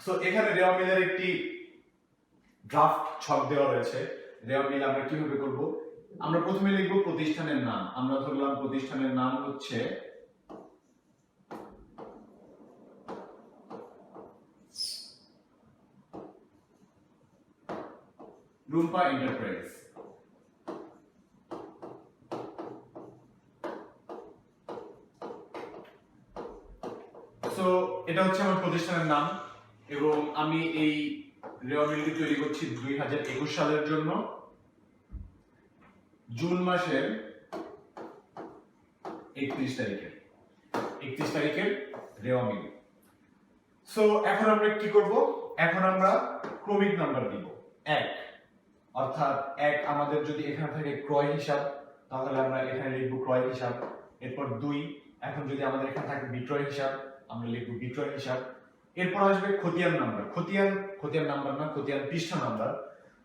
So এখানে রেওয়া মিলের একটি ড্রাফট ছক দেওয়া রয়েছে। রেওয়া মিল আমরা কিভাবে করব, আমরা প্রথমে লিখব প্রতিষ্ঠানের নাম। আমরা ধরলাম প্রতিষ্ঠানের নাম হচ্ছে রুম্পা এন্টারপ্রাইজ। সো এটা হচ্ছে আমার প্রতিষ্ঠানের নাম এবং আমি এই রেওয়া মিলটি তৈরি করছি 2021 সালের জন্য, জুন মাসের 31 তারিখের রেওয়া মিল। সো এখন আমরা কি করব, এখন আমরা ক্রমিক নাম্বার দিব 1, অর্থাৎ 1 আমাদের যদি এখানে থাকে ক্রয় হিসাব তাহলে আমরা এখানে লিখব ক্রয় হিসাব। এরপর 2, এখন যদি আমাদের এখানে থাকে বিক্রয় হিসাব আমরা লিখব বিক্রয় হিসাব। এরপর আসবে খতিয়ান নাম্বার, খতিয়ান নাম্বার না, খতিয়ান পৃষ্ঠা নাম্বার।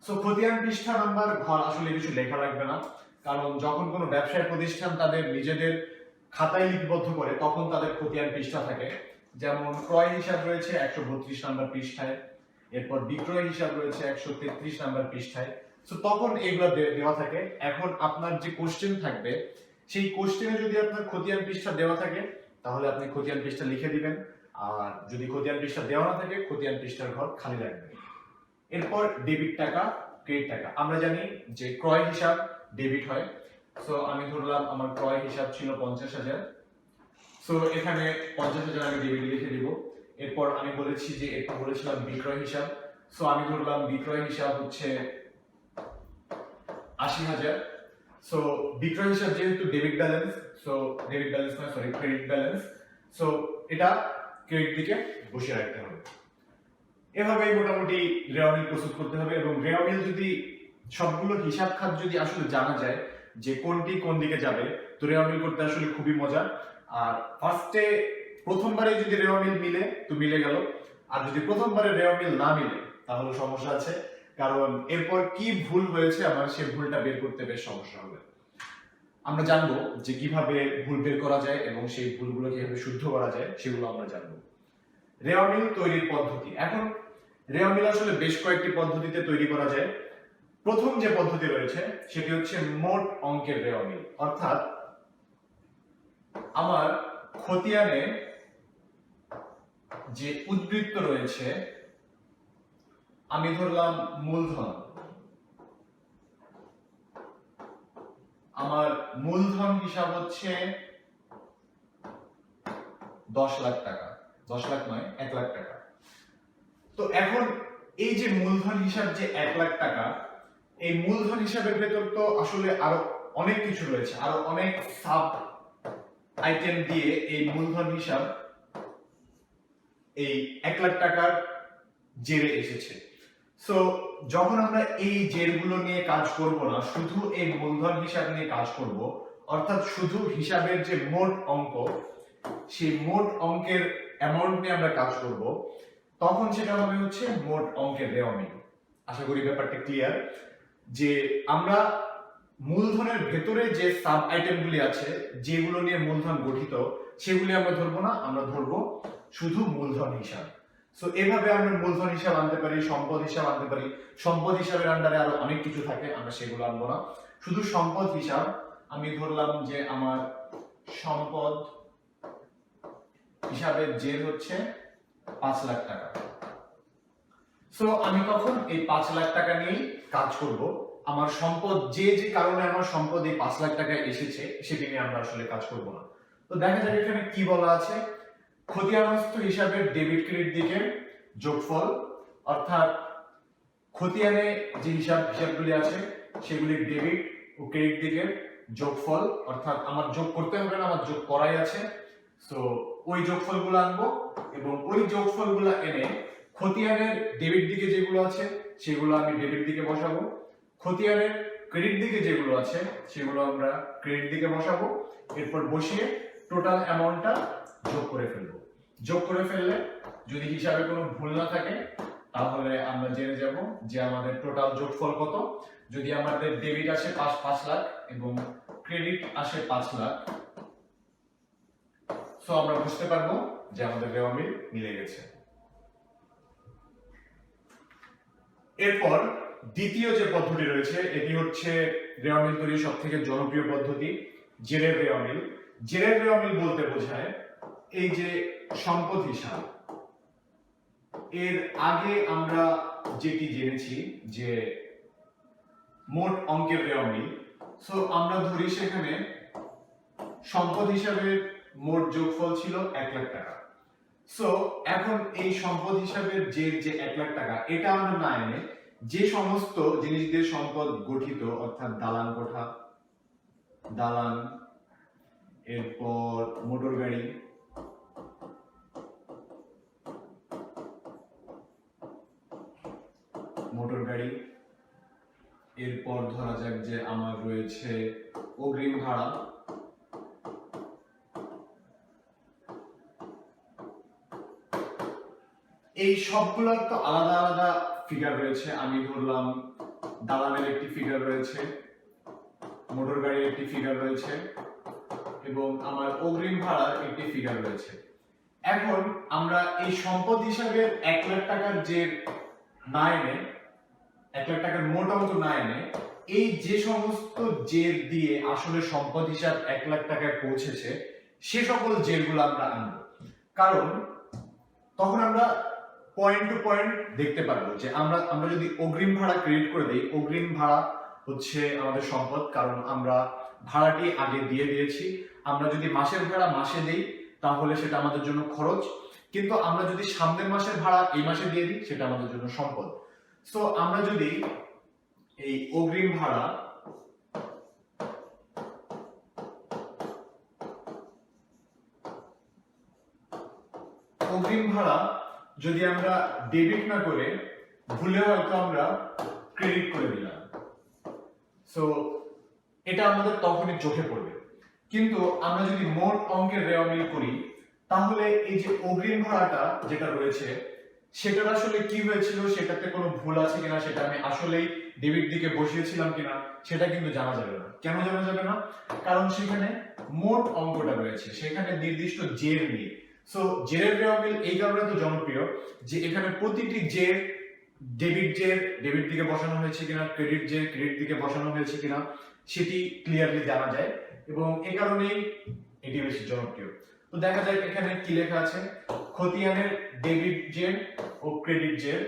সো খতিয়ান পৃষ্ঠা নাম্বার ঘর আসলে কিছু লেখা লাগবে না, কারণ যখন কোনো ব্যবসায় প্রতিষ্ঠান তাদের নিজেদের খাতায় লিপিবদ্ধ করে তখন তাদের খতিয়ান পৃষ্ঠা থাকে। যেমন ক্রয় হিসাব রয়েছে 132 নাম্বার পৃষ্ঠায়, এরপর বিক্রয় হিসাব রয়েছে 133 নাম্বার পৃষ্ঠায়। সো তখন এগুলো দেওয়া থাকে। এখন আপনার যে কোশ্চেন থাকবে সেই কোশ্চেনে যদি আপনার খতিয়ান পৃষ্ঠা দেওয়া থাকে তাহলে আপনি খতিয়ান পৃষ্ঠা লিখে দিবেন, আর যদি খতিয়ান পৃষ্ঠা দেওয়া না থাকে খতিয়ান পৃষ্ঠার ঘর খালি রাখবেন। এরপর ডেবিট টাকা, ক্রেডিট টাকা। আমরা জানি যে ক্রয় হিসাব ডেবিট হয়। সো আমি ধরলাম আমার ক্রয় হিসাব ছিল 50,000। সো এখানে 50,000 আমি ডেবিট লিখে দিব। এরপর আমি বলেছি যে এটা বলেছিলাম বিক্রয় হিসাব। সো আমি ধরলাম বিক্রয় হিসাব হচ্ছে 80,000। সো বিক্রয় হিসাব যেহেতু debit balance, so debit balance না, সরি ক্রেডিট ব্যালেন্স। সো এটা ক্রেডিট দিকে বসিয়ে রাখতে হবে। এভাবেই মোটামুটি রেওয়া মিল প্রস্তুত করতে হবে। এবং রেওয়া মিল যদি সবগুলো হিসাব খাত যদি আসলে জানা যায় যে কোনটি কোন দিকে যাবে, তো রেওয়া মিল করতে আসলে খুবই মজা। আর ফার্স্টে প্রথমবারে যদি রেওয়া মিল মিলে তো মিলে গেল, আর যদি প্রথমবারে রেওয়া মিল না মিলে তাহলে সমস্যা আছে, কারণ এরপর কি ভুল হয়েছে আমার সেই ভুলটা বের করতে বেশ সমস্যা হবে। আমরা জানবো যে কিভাবে ভুল বের করা যায় এবং সেই ভুলগুলো কিভাবে শুদ্ধ করা যায় সেগুলো আমরা জানবো। রেওয়া মিল তৈরির পদ্ধতি। এখন রেওয়া মিল আসলে বেশ কয়েকটি পদ্ধতিতে তৈরি করা যায়। প্রথম যে পদ্ধতি রয়েছে সেটি হচ্ছে মোট অঙ্কের রেওয়া মিল, অর্থাৎ আমার খতিয়ানে যে উদ্বৃত্ত রয়েছে আমি ধরলাম মূলধন, আমার মূলধন হিসাব হচ্ছে 10 লাখ টাকা, 10 লাখ নয় 1 লাখ টাকা। তো এখন এই যে মূলধন হিসাব যে 1 লাখ টাকা, এই মূলধন হিসাবের ভেতর তো আসলে আরো অনেক কিছু রয়েছে, আরো অনেক সাব আইটেম দিয়ে এই মূলধন হিসাব এই 1 লাখ টাকার জেরে এসেছে। সো যখন আমরা এই জেরগুলো নিয়ে কাজ করব না, শুধু এই মূলধন হিসাব নিয়ে কাজ করব, অর্থাৎ শুধু হিসাবের যে মোট অঙ্ক সেই মোট অঙ্কের অ্যামাউন্ট নিয়ে আমরা কাজ করব, তখন সেটা হবে হচ্ছে মোট অঙ্কের রেওয়া মিল। আশা করি ব্যাপারটা ক্লিয়ার যে আমরা মূলধনের ভেতরে যে সাব আইটেমগুলি আছে যেগুলো নিয়ে মূলধন গঠিত সেগুলি আমরা ধরবো না, আমরা ধরবো শুধু মূলধন হিসাব। সো এভাবে আমরা মূলধন হিসাব আনতে পারি, সম্পদ হিসাব আনতে পারি। সম্পদ হিসাবের আন্ডারে আরো অনেক কিছু থাকে, আমরা সেগুলো আনবো না, শুধু সম্পদ হিসাব। আমি ধরলাম যে আমার সম্পদ হিসাবের জের হচ্ছে 5 লাখ টাকা। সো আমি তখন এই 5 লাখ টাকা নিয়েই কাজ করব। আমার সম্পদ যে যে কারণে আমার সম্পদ এই 5 লাখ টাকায় এসেছে সেটি নিয়ে আমরা আসলে কাজ করব না। তো দেখা যাক এখানে কি বলা আছে, খতিয়ানস্থ হিসাবের ডেবিট ক্রেডিট দিকের যোগফল, অর্থাৎ খতিয়ানে যে হিসাবগুলি আছে সেগুলির ডেবিট ও ক্রেডিট দিকের যোগফল, অর্থাৎ আমার যোগ করতে হবে না, আমার যোগ করাই আছে। সো ওই যোগফলগুলো আনবো এবং ওই যোগফলগুলো এনে খতিয়ানের ডেবিট দিকে যেগুলো আছে সেগুলো আমি ডেবিট দিকে বসাবো, খতিয়ানের ক্রেডিট দিকে যেগুলো আছে সেগুলো আমরা ক্রেডিট দিকে বসাবো। এরপর বসিয়ে টোটাল অ্যামাউন্টটা যোগ করে ফেলবো। যোগ করে ফেললে যদি হিসাবে কোনো ভুল না থাকে তাহলে আমরা জেনে যাব যে আমাদের টোটাল যোগফল কত। যদি আমাদের ডেবিট আসে 5 লাখ এবং ক্রেডিট আসে 5 লাখ, সো আমরা বুঝতে পারবো যে আমাদের রেওয়া মিল মিলে গেছে। এরপর দ্বিতীয় যে পদ্ধতি রয়েছে এটি হচ্ছে রেওয়া মিল তৈরির সব থেকে জনপ্রিয় পদ্ধতি, জেরের রেওয়া মিল। জেরের রেওয়া মিল বলতে বোঝায় এই যে সম্পদ হিসাব। এর আগে আমরা যেটি জেনেছি যে মোট অঙ্কের রেওয়া মিল, সো আমরা ধরি সেখানে সম্পদ হিসাবে মোট যোগফল ছিল 1 লাখ টাকা। সো এখন এই সম্পদ হিসাবের যে 1 লাখ টাকা, এটা আমরা না এনে যে সমস্ত জিনিস দিয়ে সম্পদ গঠিত, অর্থাৎ দালান কোঠা, দালান, এরপর মোটর গাড়ি, এরপর ধরা যাক যে আমার রয়েছে অগ্রিম ভাড়া, এই সবগুলোর তো আলাদা আলাদা ফিগার রয়েছে। আমি ধরলাম দালানের একটি ফিগার রয়েছে, মোটর গাড়ির একটি ফিগার রয়েছে এবং আমার অগ্রিম ভাড়ার একটি ফিগার রয়েছে। এখন আমরা এই সম্পদ হিসাবে 1 লাখ টাকার যে না এনে, 1 লাখ টাকার মোট অঙ্ক না এনে, এই যে সমস্ত জের দিয়ে আসলে সম্পদ হিসাব 1 লাখ টাকায় পৌঁছেছে সে সকল জেরগুলো আমরা আনব। কারণ তখন আমরা পয়েন্ট টু পয়েন্ট দেখতে পারবো যে আমরা যদি অগ্রিম ভাড়া ক্রেডিট করে দেই, অগ্রিম ভাড়া হচ্ছে আমাদের সম্পদ, কারণ আমরা ভাড়াটি আগে দিয়ে দিয়েছি। আমরা যদি মাসের ভাড়া মাসে দেই তাহলে সেটা আমাদের জন্য খরচ, কিন্তু আমরা যদি সামনের মাসের ভাড়া এই মাসে দিয়ে দিই সেটা আমাদের জন্য সম্পদ। সো আমরা যদি এই অগ্রিম ভাড়া যদি আমরা ডেবিট না করে ভুলে হয়তো আমরা ক্রেডিট করে দিলাম, সো এটা আমাদের তখনই চোখে পড়বে। কিন্তু আমরা যদি মোট অঙ্কের রেওয়া মিল করি তাহলে এই যে অগ্রিম ভাড়াটা যেটা রয়েছে সেটার আসলে কি হয়েছিল, সেটাতে কোনো ভুল আছে কিনা, সেটা আমি আসলেই ডেবিট দিকে বসিয়েছিলাম কিনা সেটা কিন্তু জানা যাবে না। কেন জানা যাবে না? কারণ সেখানে মোট অঙ্কটা রয়েছে, সেখানে নির্দিষ্ট জের নিয়ে। সো জেরের রেওয়া মিল এই কারণে তো জনপ্রিয় যে এখানে প্রতিটি জের ডেবিট দিকে বসানো হয়েছে কিনা, ক্রেডিট দিকে বসানো হয়েছে কিনা সেটি ক্লিয়ারলি জানা যায় এবং এই কারণেই এটি বেশি জনপ্রিয়। তো দেখা যায় এখানে কি লেখা আছে, খতিয়ানের ডেবিট জের ও ক্রেডিট জের।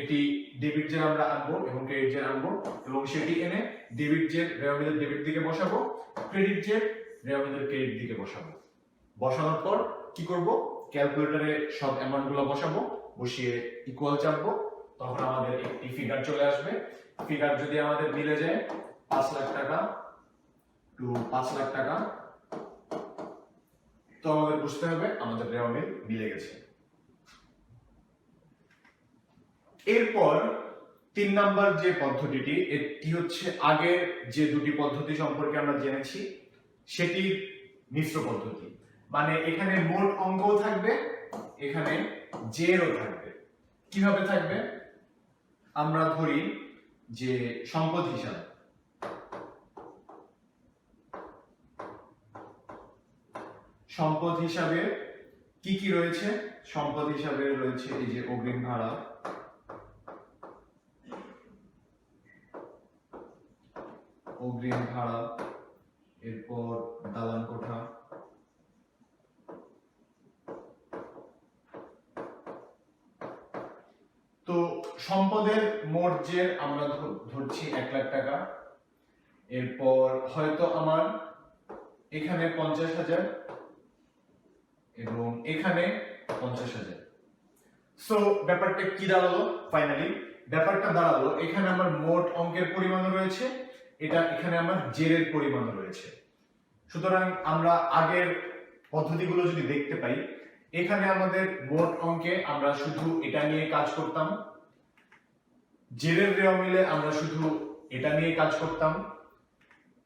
এটি ডেবিট জের আমরা আনবো এবং ক্রেডিট জের আনবো এবং সেটি এনে ডেবিট জের রেওয়া মিলের ডেবিট দিকে বসাবো, ক্রেডিট জের রেওয়া মিলের ক্রেডিট দিকে বসাবো। বসানোর পর কি করব, ক্যালকুলেটরে সব অ্যামাউন্ট গুলো বসাবো, বসিয়ে ইকুয়াল চাপবো, তখন আমাদের একটি ফিগার চলে আসবে। ফিগার যদি আমাদের মিলে যায় 5 লাখ টাকা টু 5 লাখ টাকা, তো আমাদের বুঝতে হবে আমাদের রেওয়া মিল মিলে গেছে। এরপর 3 নাম্বার যে পদ্ধতিটি, এটি হচ্ছে আগের যে দুটি পদ্ধতি সম্পর্কে আমরা জেনেছি সেটির মিশ্র পদ্ধতি। মানে এখানে মোট অঙ্কও থাকবে, এখানে জেরও থাকবে। কিভাবে থাকবে? আমরা ধরি যে সম্পদ হিসাবে কি কি রয়েছে? সম্পদ হিসাবে রয়েছে এই যে অগ্রিম ভাড়া, এরপর দালান কোঠা, তো সম্পদের মোট জের আমরা ধরছি 1 লাখ টাকা। এরপর হয়তো আমার এখানে 50,000 এবং এখানে 50,000। সো ব্যাপারটা কি দাঁড়ালো? ফাইনালি ব্যাপারটা দাঁড়ালো এখানে আমার মোট অঙ্কের পরিমাণ রয়েছে, এটা এখানে আমার জেরের পরিমাণ রয়েছে। সুতরাং আমরা আগের পদ্ধতিগুলো যদি দেখতে পাই, এখানে আমাদের মোট অঙ্কে আমরা শুধু এটা নিয়ে কাজ করতাম, জেরের রেওয়া মিলে আমরা শুধু এটা নিয়ে কাজ করতাম।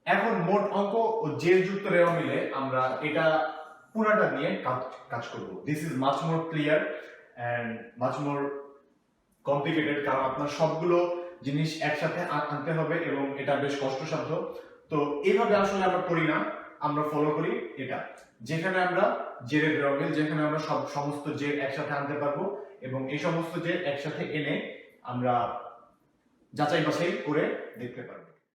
এখন মোট অঙ্ক ও জের যুক্ত রেওয়া মিলে আমরা এটা পুরাটা নিয়ে কাজ করব। This is much more clear and much more complicated, কারণ আপনার সবগুলো জিনিস একসাথে আনতে হবে এবং এটা বেশ কষ্টসাধ্য। তো এইভাবে আসলে আমরা করি না, আমরা ফলো করি এটা, যেখানে আমরা জেরের রেওয়া মিল, যেখানে আমরা সমস্ত জের একসাথে আনতে পারবো এবং এই সমস্ত জের একসাথে এনে আমরা যাচাই বাছাই করে দেখতে পারবে।